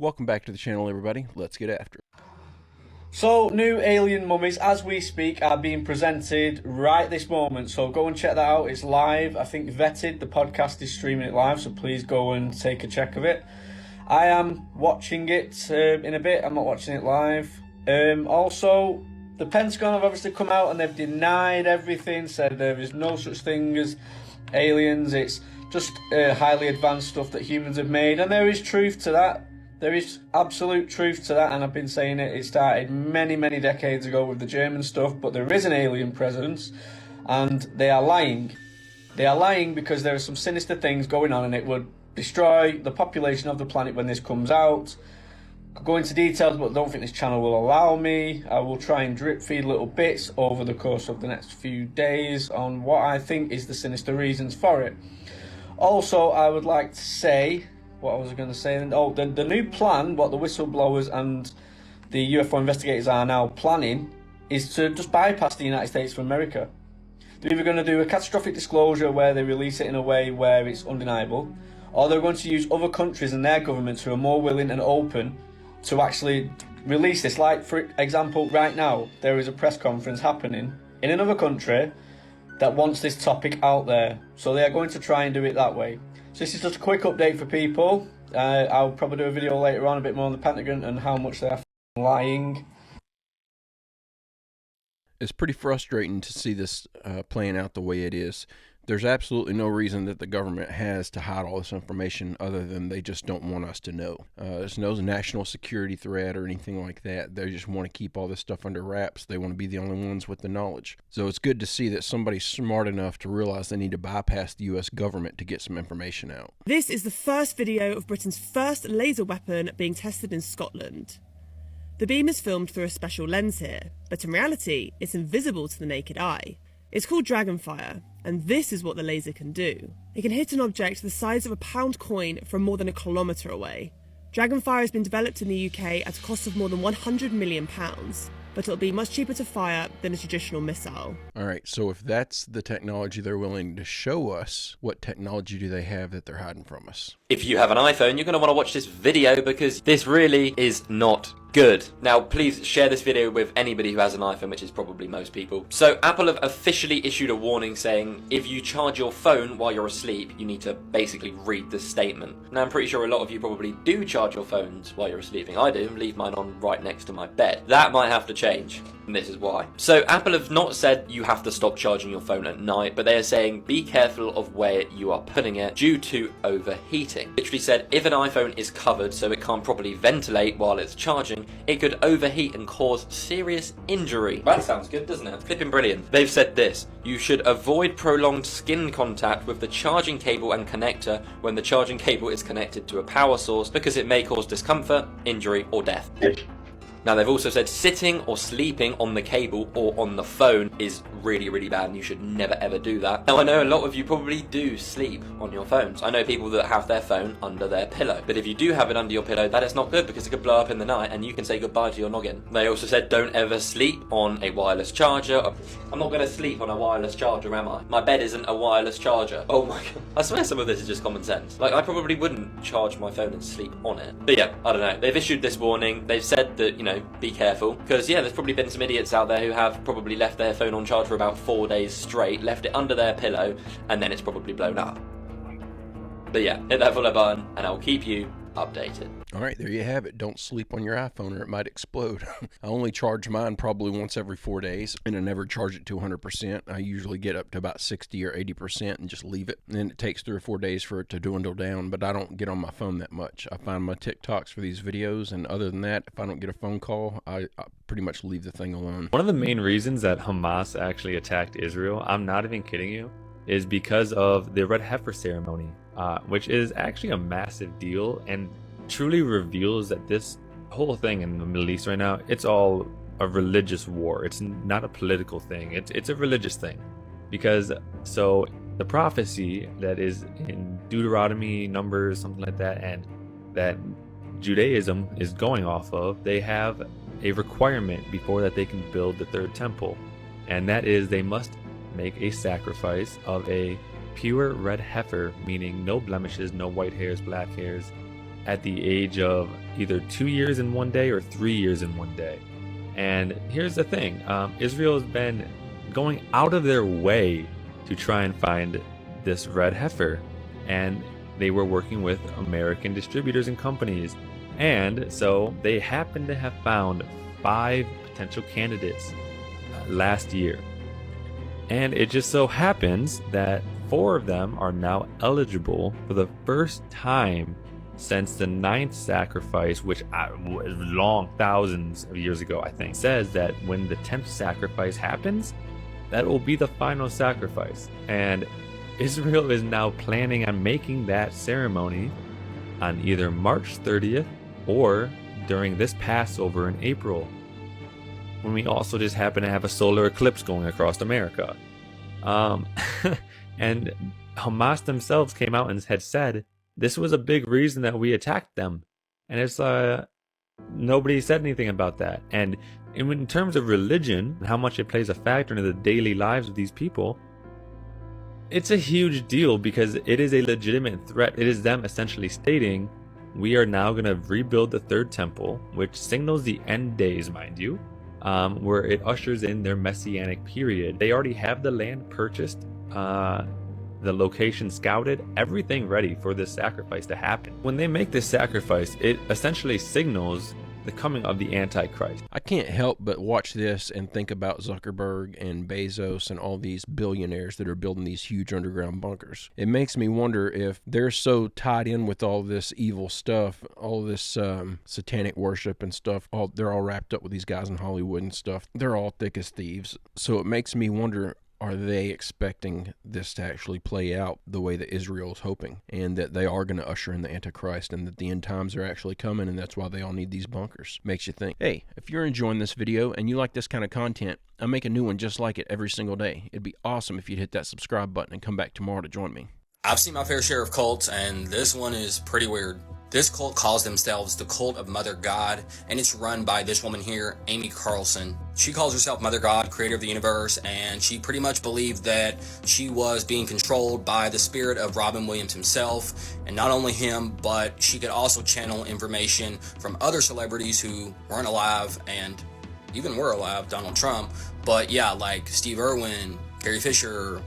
Welcome back to the channel, everybody. Let's get after it. So, new alien mummies, as we speak, are being presented right this moment. So go and check that out. It's live. I think Vetted, the podcast, is streaming it live. So please go and take a check of it. I am watching it in a bit. I'm not watching it live. Also, the Pentagon have obviously come out and they've denied everything. Said there is no such thing as aliens. It's just highly advanced stuff that humans have made. And there is truth to that. There is absolute truth to that, and I've been saying it. It started many, many decades ago with the German stuff, but there is an alien presence, and they are lying. They are lying because there are some sinister things going on, and it would destroy the population of the planet when this comes out. Could go into details, but I don't think this channel will allow me. I will try and drip feed little bits over the course of the next few days on what I think is the sinister reasons for it. Also, I would like to say... what was I going to say? Oh, the new plan, what the whistleblowers and the UFO investigators are now planning, is to just bypass the United States of America. They're either going to do a catastrophic disclosure where they release it in a way where it's undeniable, or they're going to use other countries and their governments who are more willing and open to actually release this. Like, for example, right now, there is a press conference happening in another country that wants this topic out there. So they are going to try and do it that way. So this is just a quick update for people. I'll probably do a video later on a bit more on the Pentagon and how much they are lying. It's pretty frustrating to see this playing out the way it is. There's absolutely no reason that the government has to hide all this information other than they just don't want us to know. There's no national security threat or anything like that. They just want to keep all this stuff under wraps. They want to be the only ones with the knowledge. So it's good to see that somebody's smart enough to realize they need to bypass the US government to get some information out. This is the first video of Britain's first laser weapon being tested in Scotland. The beam is filmed through a special lens here, but in reality, it's invisible to the naked eye. It's called Dragonfire, and this is what the laser can do. It can hit an object the size of a pound coin from more than a kilometre away. Dragonfire has been developed in the UK at a cost of more than £100 million, but it'll be much cheaper to fire than a traditional missile. Alright, so if that's the technology they're willing to show us, what technology do they have that they're hiding from us? If you have an iPhone, you're going to want to watch this video because this really is not good. Now, please share this video with anybody who has an iPhone, which is probably most people. So, Apple have officially issued a warning saying if you charge your phone while you're asleep, you need to basically read this statement. Now, I'm pretty sure a lot of you probably do charge your phones while you're sleeping. I do, leave mine on right next to my bed. That might have to change, and this is why. So, Apple have not said you have to stop charging your phone at night, but they are saying be careful of where you are putting it due to overheating. Literally said if an iPhone is covered so it can't properly ventilate while it's charging, it could overheat and cause serious injury. That sounds good, doesn't it? Flipping brilliant. They've said this: you should avoid prolonged skin contact with the charging cable and connector when the charging cable is connected to a power source because it may cause discomfort, injury, or death. Now, they've also said sitting or sleeping on the cable or on the phone is really, really bad and you should never ever do that. Now, I know a lot of you probably do sleep on your phones. I know people that have their phone under their pillow. But if you do have it under your pillow, that is not good because it could blow up in the night and you can say goodbye to your noggin. They also said don't ever sleep on a wireless charger. I'm not going to sleep on a wireless charger, am I? My bed isn't a wireless charger. Oh my god. I swear some of this is just common sense. Like, I probably wouldn't charge my phone and sleep on it. But yeah, I don't know. They've issued this warning. They've said that, you know, be careful, because yeah, there's probably been some idiots out there who have probably left their phone on charge for about 4 days straight, left it under their pillow, and then it's probably blown up. But yeah, hit that follow button and I'll keep you updated. Alright, there you have it. Don't sleep on your iPhone or it might explode. I only charge mine probably once every 4 days, and I never charge it to 100%. I usually get up to about 60 or 80% and just leave it. And then it takes 3 or 4 days for it to dwindle down, but I don't get on my phone that much. I find my TikToks for these videos, and other than that, if I don't get a phone call, I pretty much leave the thing alone. One of the main reasons that Hamas actually attacked Israel, I'm not even kidding you, is because of the Red Heifer ceremony, which is actually a massive deal and truly reveals that this whole thing in the Middle East right now, it's all a religious war. It's not a political thing. It's a religious thing. Because so the prophecy that is in Deuteronomy, Numbers, something like that, and that Judaism is going off of, they have a requirement before that they can build the third temple, and that is they must make a sacrifice of a pure red heifer, meaning no blemishes, no white hairs, black hairs, at the age of either 2 years in one day or 3 years in one day. And here's the thing, Israel has been going out of their way to try and find this red heifer, and they were working with American distributors and companies, and so they happened to have found 5 potential candidates last year. And it just so happens that 4 of them are now eligible for the first time since the 9th sacrifice, which was long, thousands of years ago, I think, says that when the 10th sacrifice happens, that will be the final sacrifice. And Israel is now planning on making that ceremony on either March 30th or during this Passover in April, when we also just happen to have a solar eclipse going across America. And Hamas themselves came out and had said this was a big reason that we attacked them, and it's nobody said anything about that. And in terms of religion, how much it plays a factor into the daily lives of these people, it's a huge deal because it is a legitimate threat. It is them essentially stating, we are now going to rebuild the third temple, which signals the end days, mind you, where it ushers in their messianic period. They already have the land purchased, the location scouted, everything ready for this sacrifice to happen. When they make this sacrifice, it essentially signals the coming of the Antichrist. I can't help but watch this and think about Zuckerberg and Bezos and all these billionaires that are building these huge underground bunkers. It makes me wonder if they're so tied in with all this evil stuff, all this satanic worship and stuff, they're all wrapped up with these guys in Hollywood and stuff. They're all thick as thieves. So it makes me wonder, are they expecting this to actually play out the way that Israel is hoping, and that they are going to usher in the Antichrist, and that the end times are actually coming, and that's why they all need these bunkers? Makes you think. Hey, if you're enjoying this video and you like this kind of content, I make a new one just like it every single day. It'd be awesome if you'd hit that subscribe button and come back tomorrow to join me. I've seen my fair share of cults, and this one is pretty weird. This cult calls themselves the Cult of Mother God, and it's run by this woman here, Amy Carlson. She calls herself Mother God, creator of the universe, and she pretty much believed that she was being controlled by the spirit of Robin Williams himself, and not only him, but she could also channel information from other celebrities who weren't alive and even were alive, Donald Trump, but yeah, like Steve Irwin, Carrie Fisher,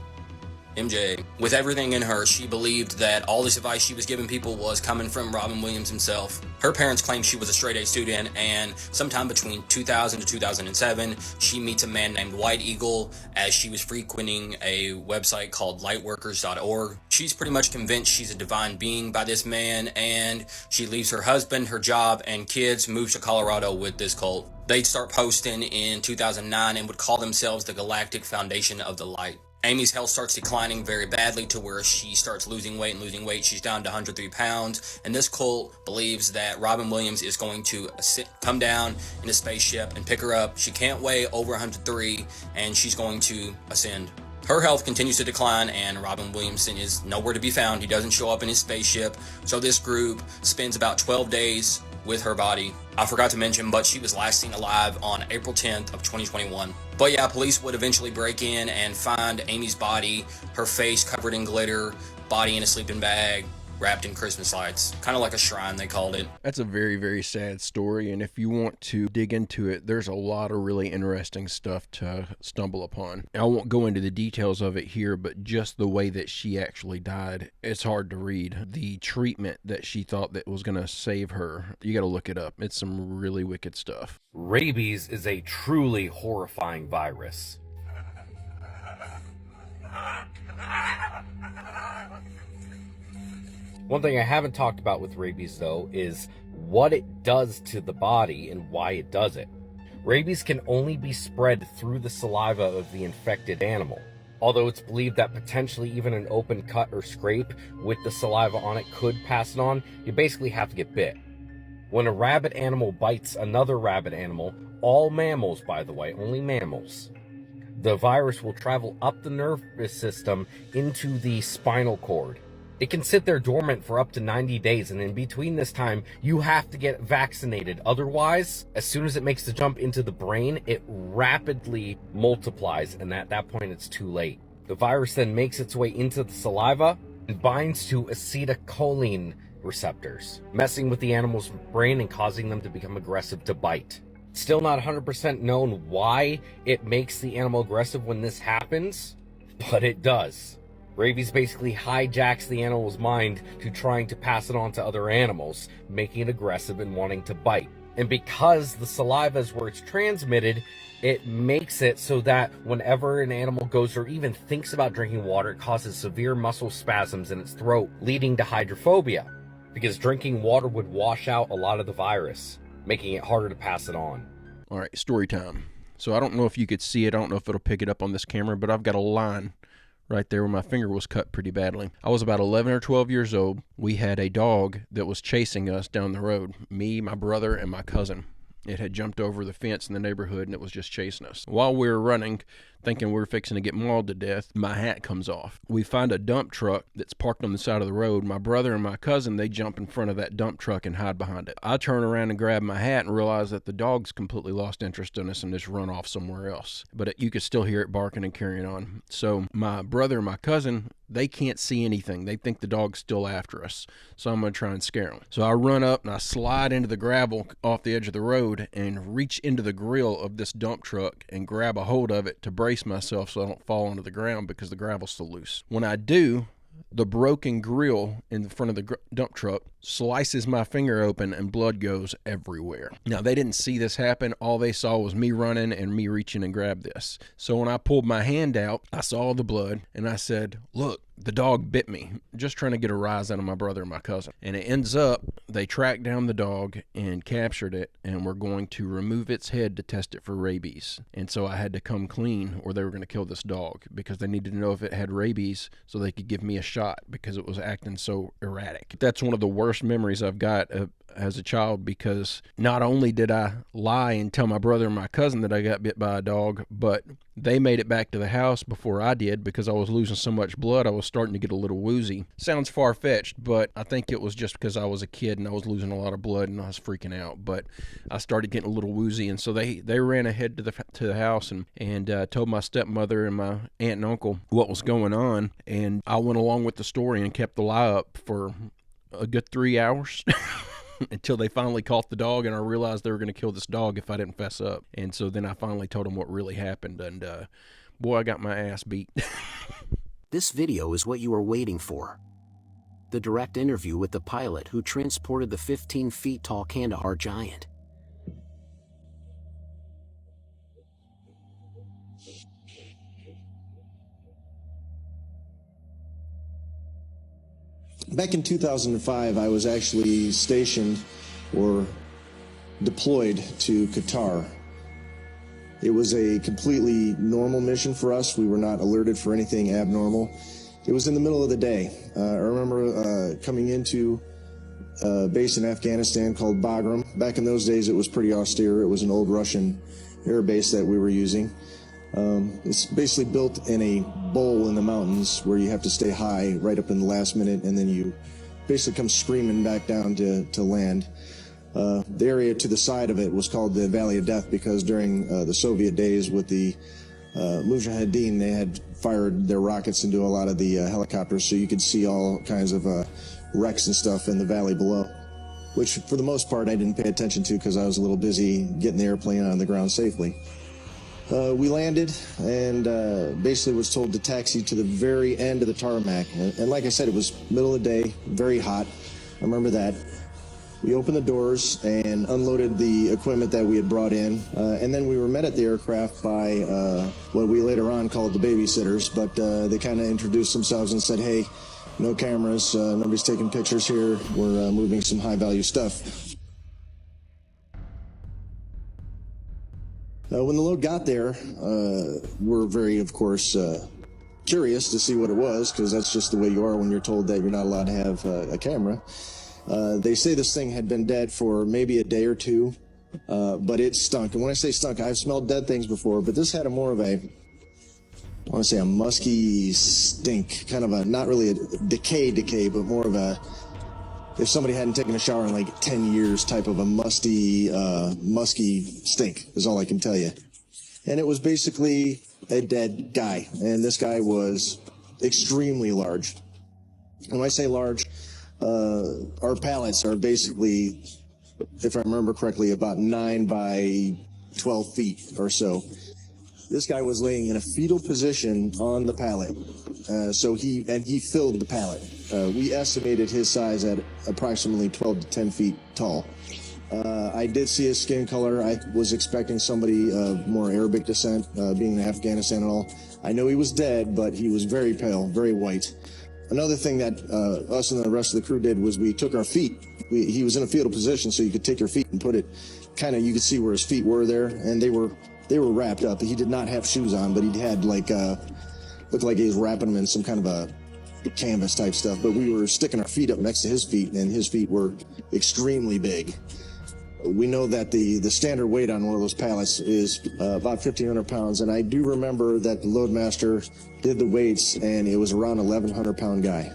MJ. With everything in her, she believed that all this advice she was giving people was coming from Robin Williams himself. Her parents claimed she was a straight-A student, and sometime between 2000 to 2007, she meets a man named White Eagle as she was frequenting a website called lightworkers.org. She's pretty much convinced she's a divine being by this man, and she leaves her husband, her job, and kids, moves to Colorado with this cult. They'd start posting in 2009 and would call themselves the Galactic Foundation of the Light. Amy's health starts declining very badly to where she starts losing weight. She's down to 103 pounds. And this cult believes that Robin Williams is going to come down in a spaceship and pick her up. She can't weigh over 103, and she's going to ascend. Her health continues to decline, and Robin Williamson is nowhere to be found. He doesn't show up in his spaceship. So this group spends about 12 days with her body. I forgot to mention, but she was last seen alive on April 10th of 2021. But yeah, police would eventually break in and find Amy's body, her face covered in glitter, body in a sleeping bag, wrapped in Christmas lights. Kind of like a shrine, they called it. That's a very, very sad story, and if you want to dig into it, there's a lot of really interesting stuff to stumble upon. I won't go into the details of it here, but just the way that she actually died, it's hard to read. The treatment that she thought that was going to save her, you got to look it up. It's some really wicked stuff. Rabies is a truly horrifying virus. One thing I haven't talked about with rabies, though, is what it does to the body and why it does it. Rabies can only be spread through the saliva of the infected animal. Although it's believed that potentially even an open cut or scrape with the saliva on it could pass it on, you basically have to get bit. When a rabid animal bites another rabid animal, all mammals, by the way, only mammals, the virus will travel up the nervous system into the spinal cord. It can sit there dormant for up to 90 days, and in between this time, you have to get vaccinated. Otherwise, as soon as it makes the jump into the brain, it rapidly multiplies, and at that point, it's too late. The virus then makes its way into the saliva and binds to acetylcholine receptors, messing with the animal's brain and causing them to become aggressive to bite. Still not 100% known why it makes the animal aggressive when this happens, but it does. Rabies basically hijacks the animal's mind to trying to pass it on to other animals, making it aggressive and wanting to bite. And because the saliva is where it's transmitted, it makes it so that whenever an animal goes or even thinks about drinking water, it causes severe muscle spasms in its throat, leading to hydrophobia, because drinking water would wash out a lot of the virus, making it harder to pass it on. All right, story time. So I don't know if you could see it. I don't know if it'll pick it up on this camera, but I've got a line right there where my finger was cut pretty badly. I was about 11 or 12 years old. We had a dog that was chasing us down the road, me, my brother, and my cousin. It had jumped over the fence in the neighborhood, and it was just chasing us. While we were running, thinking we were fixing to get mauled to death, my hat comes off. We find a dump truck that's parked on the side of the road. My brother and my cousin, they jump in front of that dump truck and hide behind it. I turn around and grab my hat and realize that the dog's completely lost interest in us and just run off somewhere else. But you could still hear it barking and carrying on. So my brother and my cousin, they can't see anything. They think the dog's still after us. So I'm going to try and scare them. So I run up and I slide into the gravel off the edge of the road and reach into the grill of this dump truck and grab a hold of it to brace myself so I don't fall onto the ground because the gravel's still loose. When I do, the broken grill in the front of the dump truck slices my finger open and blood goes everywhere. Now, they didn't see this happen. All they saw was me running and me reaching and grab this. So when I pulled my hand out, I saw the blood and I said, "Look, the dog bit me," just trying to get a rise out of my brother and my cousin. And it ends up, they tracked down the dog and captured it, and were going to remove its head to test it for rabies. And so I had to come clean or they were going to kill this dog because they needed to know if it had rabies so they could give me a shot because it was acting so erratic. That's one of the worst memories I've got as a child, because not only did I lie and tell my brother and my cousin that I got bit by a dog, but they made it back to the house before I did because I was losing so much blood. I was starting to get a little woozy. Sounds far-fetched, but I think it was just because I was a kid and I was losing a lot of blood and I was freaking out. But I started getting a little woozy, and so they ran ahead to the house and told my stepmother and my aunt and uncle what was going on. And I went along with the story and kept the lie up for a good 3 hours until they finally caught the dog, and I realized they were going to kill this dog if I didn't fess up. And so then I finally told them what really happened, and boy, I got my ass beat. This video is what you were waiting for. The direct interview with the pilot who transported the 15 feet tall Kandahar Giant. Back in 2005, I was actually stationed or deployed to Qatar. It was a completely normal mission for us. We were not alerted for anything abnormal. It was in the middle of the day. I remember coming into a base in Afghanistan called Bagram. Back in those days, it was pretty austere. It was an old Russian air base that we were using. It's basically built in a bowl in the mountains where you have to stay high right up in the last minute, and then you basically come screaming back down to land. The area to the side of it was called the Valley of Death because during the Soviet days with the Mujahideen, they had fired their rockets into a lot of the helicopters, so you could see all kinds of wrecks and stuff in the valley below, which for the most part I didn't pay attention to because I was a little busy getting the airplane on the ground safely. We landed and basically was told to taxi to the very end of the tarmac. And like I said, it was middle of the day, very hot. I remember that. We opened the doors and unloaded the equipment that we had brought in. And then we were met at the aircraft by what we later on called the babysitters. But they kind of introduced themselves and said, "Hey, no cameras, nobody's taking pictures here. We're moving some high-value stuff." When the load got there, we're very, of course, curious to see what it was, because that's just the way you are when you're told that you're not allowed to have a camera. They say this thing had been dead for maybe a day or two, but it stunk. And when I say stunk, I've smelled dead things before, but this had more of a, I want to say a musky stink, kind of a, not really a decay, but more of a, if somebody hadn't taken a shower in like 10 years type of a musky stink is all I can tell you. And it was basically a dead guy. And this guy was extremely large. And when I say large, Our pallets are basically, if I remember correctly, about 9 by 12 feet or so. This guy was laying in a fetal position on the pallet. He filled the pallet. We estimated his size at approximately 12 to 10 feet tall. I did see his skin color. I was expecting somebody of more Arabic descent, being in Afghanistan and all. I know he was dead, but he was very pale, very white. Another thing that us and the rest of the crew did was we took our feet. He was in a fetal position, so you could take your feet and put it kind of, you could see where his feet were there, and they were wrapped up. He did not have shoes on, but he had looked like he was wrapping them in some kind of a canvas type stuff. But we were sticking our feet up next to his feet, and his feet were extremely big. We know that the standard weight on one of those pallets is about 1,500 pounds, and I do remember that the loadmaster did the weights, and it was around 1,100 pound guy.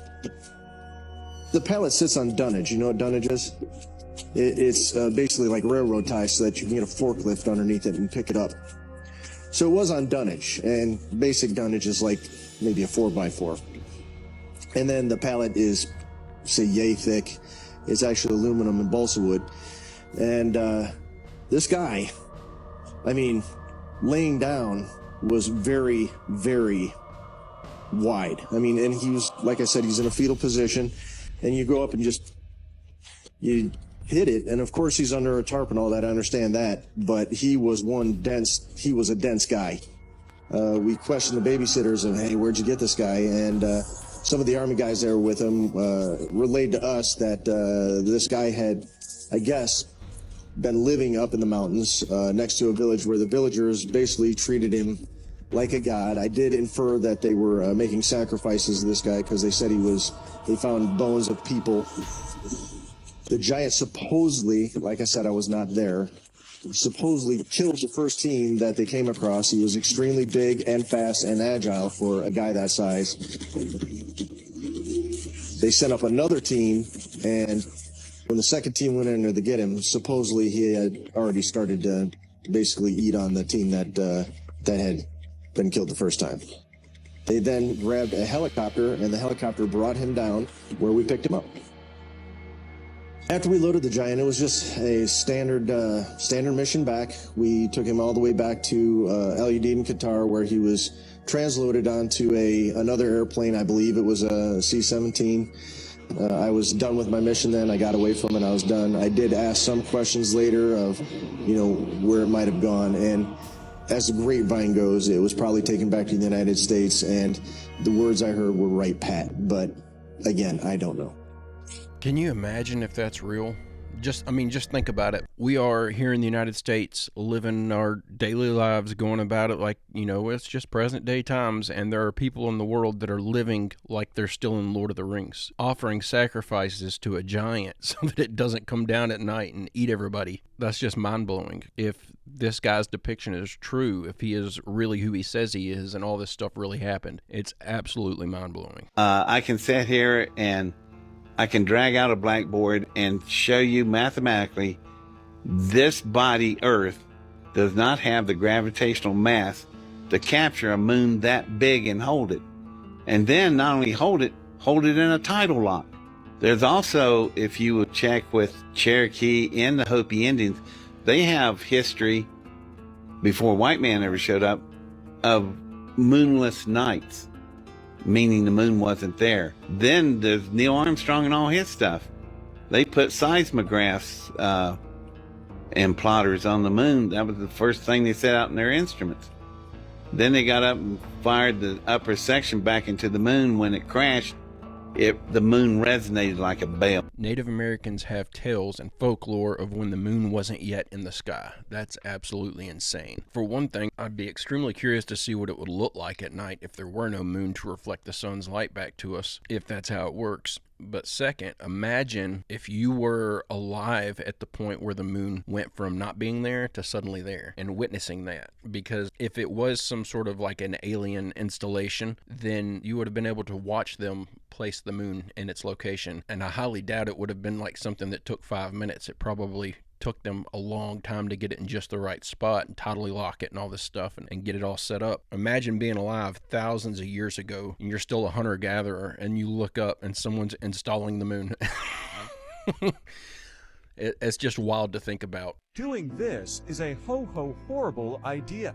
The pallet sits on dunnage. You know what dunnage is? It's basically like railroad ties so that you can get a forklift underneath it and pick it up. So it was on dunnage, and basic dunnage is like maybe a 4x4. And then the pallet is, say, yay thick. It's actually aluminum and balsa wood. And this guy, I mean, laying down was very, very wide. I mean, and he was, like I said, he's in a fetal position, and you go up and you hit it, and of course he's under a tarp and all that, I understand that, but he was a dense guy. We questioned the babysitters and, hey, where'd you get this guy? And some of the Army guys there with him relayed to us that this guy had, I guess, been living up in the mountains next to a village where the villagers basically treated him like a god. I did infer that they were making sacrifices to this guy because they said they found bones of people. The giant supposedly, like I said, I was not there, supposedly killed the first team that they came across. He was extremely big and fast and agile for a guy that size. They sent up another team, and when the second team went in there to get him, supposedly he had already started to basically eat on the team that had been killed the first time. They then grabbed a helicopter, and the helicopter brought him down where we picked him up. After we loaded the Giant, it was just a standard mission back. We took him all the way back to LUD in Qatar, where he was transloaded onto another airplane. I believe it was a C-17. I was done with my mission then. I got away from it. I was done. I did ask some questions later of, where it might have gone. And as the grapevine goes, it was probably taken back to the United States. And the words I heard were right pat. But again, I don't know. Can you imagine if that's real? Just think about it. We are here in the United States living our daily lives, going about it like, it's just present day times. And there are people in the world that are living like they're still in Lord of the Rings, offering sacrifices to a giant so that it doesn't come down at night and eat everybody. That's just mind blowing. If this guy's depiction is true, if he is really who he says he is and all this stuff really happened, it's absolutely mind blowing. I can sit here and I can drag out a blackboard and show you mathematically this body, Earth, does not have the gravitational mass to capture a moon that big and hold it. And then not only hold it in a tidal lock. There's also, if you would check with Cherokee and the Hopi Indians, they have history, before white man ever showed up, of moonless nights, meaning the moon wasn't there. Then there's Neil Armstrong and all his stuff. They put seismographs and plotters on the moon. That was the first thing they set out in their instruments. Then they got up and fired the upper section back into the moon. When it crashed, the moon resonated like a bell. Native Americans have tales and folklore of when the moon wasn't yet in the sky. That's absolutely insane. For one thing, I'd be extremely curious to see what it would look like at night if there were no moon to reflect the sun's light back to us, if that's how it works. But second, imagine if you were alive at the point where the moon went from not being there to suddenly there and witnessing that. Because if it was some sort of like an alien installation, then you would have been able to watch them place the moon in its location. And I highly doubt it would have been like something that took 5 minutes. It probably took them a long time to get it in just the right spot and totally lock it and all this stuff and get it all set up. Imagine being alive thousands of years ago and you're still a hunter-gatherer and you look up and someone's installing the moon. It's just wild to think about. Doing this is a ho-ho horrible idea.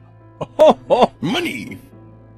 Money!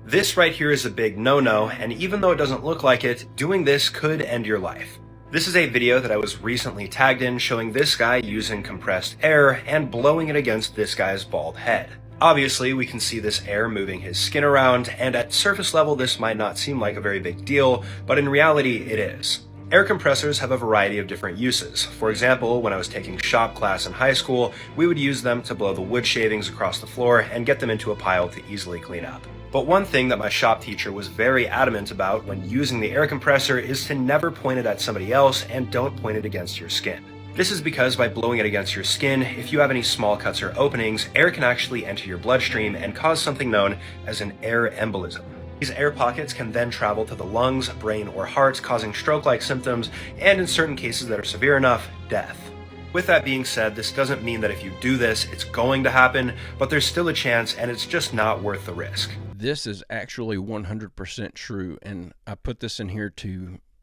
This right here is a big no-no, and even though it doesn't look like it, doing this could end your life. This is a video that I was recently tagged in showing this guy using compressed air and blowing it against this guy's bald head. Obviously, we can see this air moving his skin around, and at surface level this might not seem like a very big deal, but in reality it is. Air compressors have a variety of different uses. For example, when I was taking shop class in high school, we would use them to blow the wood shavings across the floor and get them into a pile to easily clean up. But one thing that my shop teacher was very adamant about when using the air compressor is to never point it at somebody else and don't point it against your skin. This is because by blowing it against your skin, if you have any small cuts or openings, air can actually enter your bloodstream and cause something known as an air embolism. These air pockets can then travel to the lungs, brain, or heart, causing stroke-like symptoms, and in certain cases that are severe enough, death. With that being said, this doesn't mean that if you do this, it's going to happen, but there's still a chance and it's just not worth the risk. This is actually 100% true, and I put this in here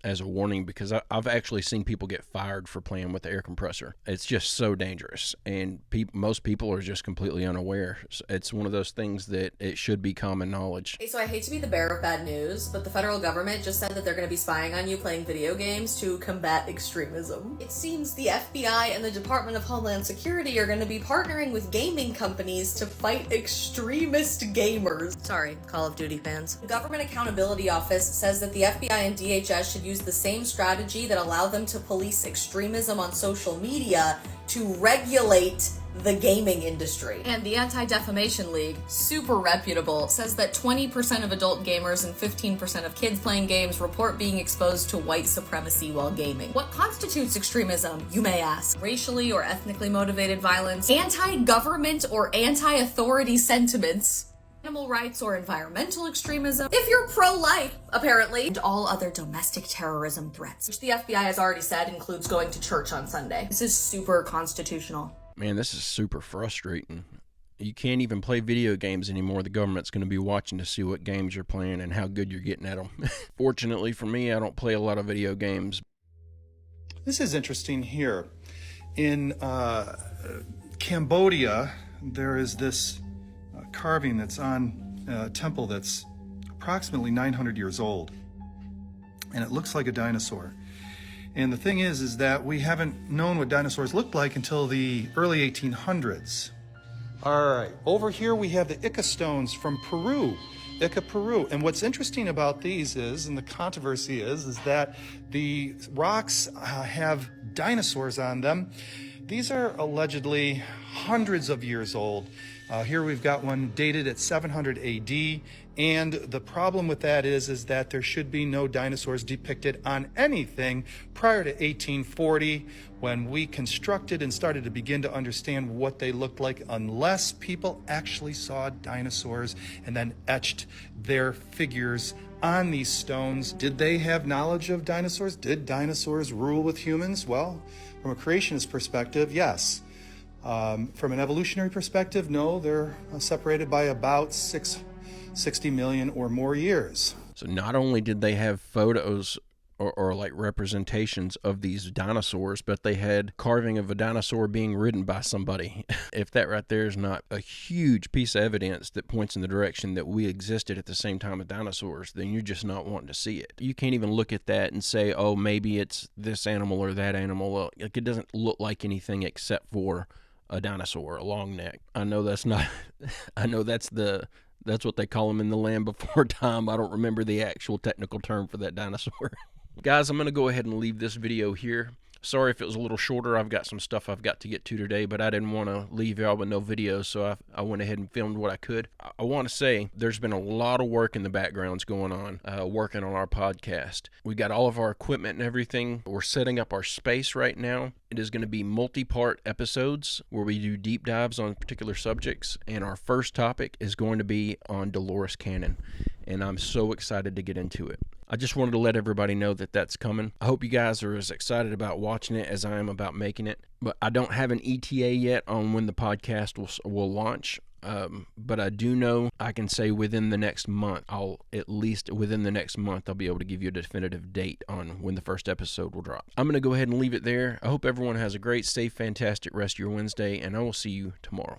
as a warning because I've actually seen people get fired for playing with the air compressor. It's just so dangerous, and most people are just completely unaware. It's one of those things that it should be common knowledge. Hey, so I hate to be the bearer of bad news, but the federal government just said that they're going to be spying on you playing video games to combat extremism. It seems the FBI and the Department of Homeland Security are going to be partnering with gaming companies to fight extremist gamers. Sorry, Call of Duty fans. The Government Accountability Office says that the FBI and DHS should use the same strategy that allowed them to police extremism on social media to regulate the gaming industry. And the Anti-Defamation League, super reputable, says that 20% of adult gamers and 15% of kids playing games report being exposed to white supremacy while gaming. What constitutes extremism, you may ask? Racially or ethnically motivated violence, anti-government or anti-authority sentiments, animal rights or environmental extremism, if you're pro-life, apparently, and all other domestic terrorism threats, which the FBI has already said includes going to church on Sunday. This is super constitutional. Man, this is super frustrating. You can't even play video games anymore. The government's going to be watching to see what games you're playing and how good you're getting at them. Fortunately for me, I don't play a lot of video games. This is interesting here. In Cambodia, there is this carving that's on a temple that's approximately 900 years old, and it looks like a dinosaur. And the thing is that we haven't known what dinosaurs looked like until the early 1800s. All right, over here we have the Ica stones from Peru, Ica, Peru. And what's interesting about these is, and the controversy is that the rocks have dinosaurs on them. These are allegedly hundreds of years old. Here we've got one dated at 700 AD, and the problem with that is that there should be no dinosaurs depicted on anything prior to 1840, when we constructed and started to begin to understand what they looked like, unless people actually saw dinosaurs and then etched their figures on these stones. Did they have knowledge of dinosaurs? Did dinosaurs rule with humans? Well, from a creationist perspective, yes. From an evolutionary perspective, no, they're separated by about 60 million or more years. So not only did they have photos or like representations of these dinosaurs, but they had carving of a dinosaur being ridden by somebody. If that right there is not a huge piece of evidence that points in the direction that we existed at the same time as dinosaurs, then you're just not wanting to see it. You can't even look at that and say, oh, maybe it's this animal or that animal. Like, it doesn't look like anything except for a dinosaur, a long neck. I know that's not, I know that's what they call them in the land before time. I don't remember the actual technical term for that dinosaur. Guys, I'm going to go ahead and leave this video here. Sorry if it was a little shorter. I've got some stuff I've got to get to today, but I didn't want to leave y'all with no videos, so I went ahead and filmed what I could. I want to say there's been a lot of work in the backgrounds going on, working on our podcast. We got all of our equipment and everything. We're setting up our space right now. It is going to be multi-part episodes where we do deep dives on particular subjects, and our first topic is going to be on Dolores Cannon, and I'm so excited to get into it. I just wanted to let everybody know that that's coming. I hope you guys are as excited about watching it as I am about making it, but I don't have an ETA yet on when the podcast will launch. But I do know I can say within the next month, I'll be able to give you a definitive date on when the first episode will drop. I'm going to go ahead and leave it there. I hope everyone has a great, safe, fantastic rest of your Wednesday, and I will see you tomorrow.